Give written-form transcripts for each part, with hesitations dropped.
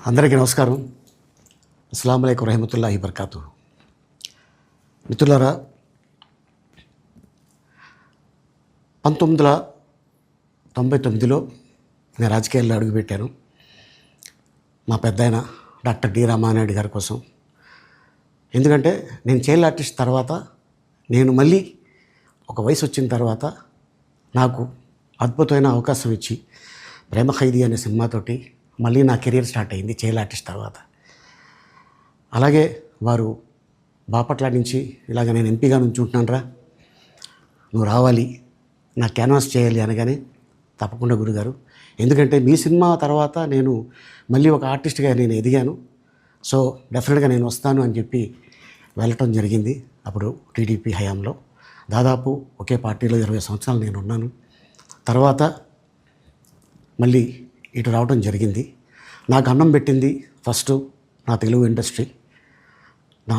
అందరికీ నమస్కారం. అస్సలాము అలైకుం రహమతుల్లాహి బర్కాతు. మిత్రులారా, 1999లో నేను రాజకీయాల్లో అడుగుపెట్టాను. మా పెద్దాయన డాక్టర్ డి రామానాయుడు గారి కోసం. ఎందుకంటే నేను చైల్డ్ ఆర్టిస్ట్ తర్వాత నేను మళ్ళీ ఒక వయసు వచ్చిన తర్వాత నాకు అద్భుతమైన అవకాశం ఇచ్చి ప్రేమ ఖైదీ అనే సినిమాతోటి మళ్ళీ నా కెరీర్ స్టార్ట్ అయింది చైల్డ్ ఆర్టిస్ట్ తర్వాత. అలాగే వారు బాపట్ల నుంచి ఇలాగ నేను ఎంపీగా నుంచుంటున్నాను రా, నువ్వు రావాలి, నా క్యాన్వాస్ చేయాలి అనగానే తప్పకుండా గురుగారు, ఎందుకంటే మీ సినిమా తర్వాత నేను మళ్ళీ ఒక ఆర్టిస్ట్గా నేను ఎదిగాను, సో డెఫినెట్గా నేను వస్తాను అని చెప్పి వెళ్ళటం జరిగింది. అప్పుడు టీడీపీ హయాంలో దాదాపు ఒకే పార్టీలో 20 సంవత్సరాలు నేను ఉన్నాను. తర్వాత మళ్ళీ ఇటు రావడం జరిగింది. నాకు అన్నం పెట్టింది ఫస్ట్ నా తెలుగు ఇండస్ట్రీ, నా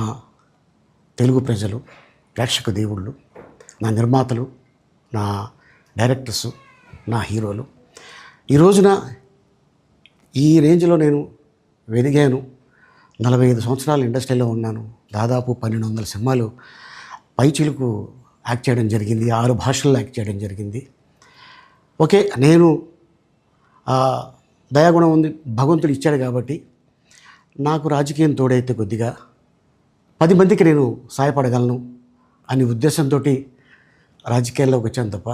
తెలుగు ప్రజలు, ప్రేక్షక దేవుళ్ళు, నా నిర్మాతలు, నా డైరెక్టర్సు, నా హీరోలు. ఈ రోజున ఈ రేంజ్లో నేను ఎదిగాను. 45 సంవత్సరాలు ఇండస్ట్రీలో ఉన్నాను. దాదాపు 1200 సినిమాలు పైచిలుకు యాక్ట్ చేయడం జరిగింది. 6 భాషల్లో యాక్ట్ చేయడం జరిగింది. ఓకే, నేను దయాగుణం ఉంది, భగవంతుడు ఇచ్చాడు కాబట్టి నాకు రాజకీయం తోడైతే కొద్దిగా 10 మందికి నేను సహాయపడగలను అనే ఉద్దేశంతో రాజకీయాల్లోకి వచ్చాను తప్ప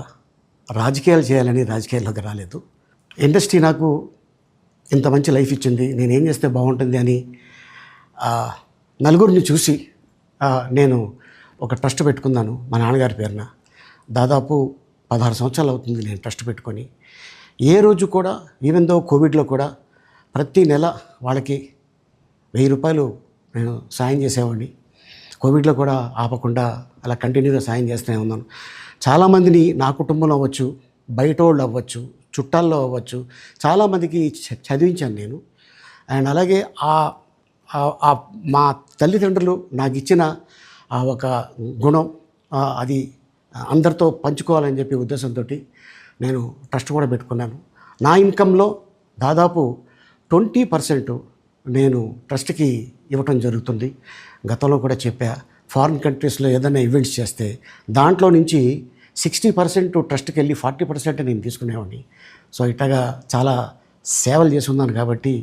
రాజకీయాలు చేయాలని రాజకీయాల్లోకి రాలేదు. ఇండస్ట్రీ నాకు ఇంత మంచి లైఫ్ ఇచ్చింది, నేనేం చేస్తే బాగుంటుంది అని నలుగురిని చూసి నేను ఒక ట్రస్ట్ పెట్టుకున్నాను మా నాన్నగారి పేరున. దాదాపు 16 సంవత్సరాలు అవుతుంది నేను ట్రస్ట్ పెట్టుకొని. ఏ రోజు కూడా, ఈవెన్ దో కోవిడ్లో కూడా ప్రతి నెల వాళ్ళకి 1000 రూపాయలు నేను సాయం చేసేవాడిని. కోవిడ్లో కూడా ఆపకుండా అలా కంటిన్యూగా సాయం చేస్తూనే ఉన్నాను. చాలామందిని నా కుటుంబంలో అవ్వచ్చు, బయట వాళ్ళు అవ్వచ్చు, చుట్టాల్లో అవ్వచ్చు, చాలామందికి చదివించాను నేను. అండ్ అలాగే మా తల్లిదండ్రులు నాకు ఇచ్చిన ఒక గుణం అది అందరితో పంచుకోవాలని చెప్పి ఉద్దేశంతో నేను ట్రస్ట్ కూడా పెట్టుకున్నాను. నా ఇన్కంలో దాదాపు 20% నేను ట్రస్ట్కి ఇవ్వటం జరుగుతుంది. గతంలో కూడా చెప్పా, ఫారిన్ కంట్రీస్లో ఏదైనా ఈవెంట్స్ చేస్తే దాంట్లో నుంచి 60% ట్రస్ట్కి వెళ్ళి 40% నేను తీసుకునేవాడిని. సో ఇట్లాగా చాలా సేవలు చేసి ఉన్నాను కాబట్టి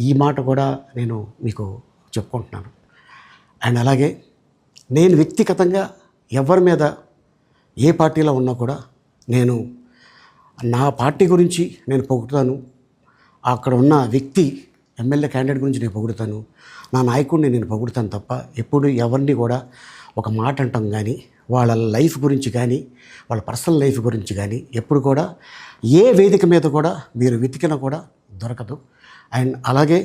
ఈ మాట కూడా నేను మీకు చెప్పుకుంటున్నాను. అండ్ అలాగే నేను వ్యక్తిగతంగా ఎవరి మీద ఏ పార్టీలో ఉన్నా కూడా నేను నా పార్టీ గురించి నేను పొగుడుతాను, అక్కడ ఉన్న వ్యక్తి ఎమ్మెల్యే క్యాండిడేట్ గురించి నేను పొగుడుతాను, నా నాయకుడిని నేను పొగుడుతాను తప్ప ఎప్పుడు ఎవరిని కూడా ఒక మాట అంటాం కానీ వాళ్ళ లైఫ్ గురించి కానీ వాళ్ళ పర్సనల్ లైఫ్ గురించి కానీ ఎప్పుడు కూడా ఏ వేదిక మీద కూడా మీరు వెతికినా కూడా దొరకదు. అండ్ అలాగే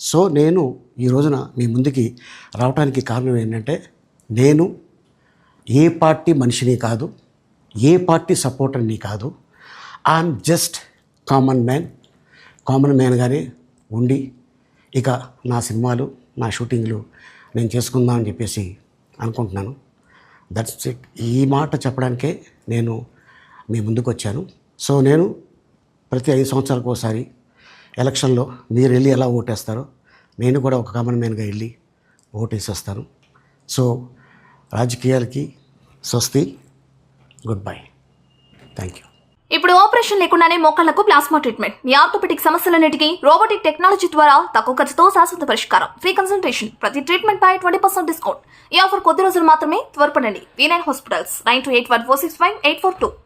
సో నేను ఈ రోజున మీ ముందుకి రావడానికి కారణం ఏంటంటే, నేను ఏ పార్టీ మనిషిని కాదు, ఏ పార్టీ సపోర్టర్ని కాదు, ఐఎమ్ జస్ట్ కామన్ మ్యాన్గానే ఉండి ఇక నా సినిమాలు, నా షూటింగ్లు నేను చేసుకుందాం అని చెప్పేసి అనుకుంటున్నాను. That's it. ఈ మాట చెప్పడానికే నేను మీ ముందుకు వచ్చాను. సో నేను ప్రతి 5 సంవత్సరాలకు ఒకసారి ఎలక్షన్లో మీరు వెళ్ళి ఎలా ఓటేస్తారో నేను కూడా ఒక కామన్ మ్యాన్గా వెళ్ళి ఓటేసి వస్తాను. సో రాజకీయాలకి స్వస్తి, గుడ్ బై, థ్యాంక్ యూ. ఇప్పుడు ఆపరేషన్ లేకుండానే మోకాళ్లకు ప్లాస్మా ట్రీట్మెంట్. మీ ఆర్థోపెటిక్ సమస్యలన్నిటికీ రోబోటిక్ టెక్నాలజీ ద్వారా తక్కువ ఖర్చుతో శాశ్వత పరిష్కారం. ఫ్రీ కన్సల్టేషన్, ప్రతి ట్రీట్మెంట్ పై 20% డిస్కౌంట్. ఈ ఆఫర్ కొద్ది రోజులు మాత్రమే. త్వరపడండి. V9 hospitals, 9281465842.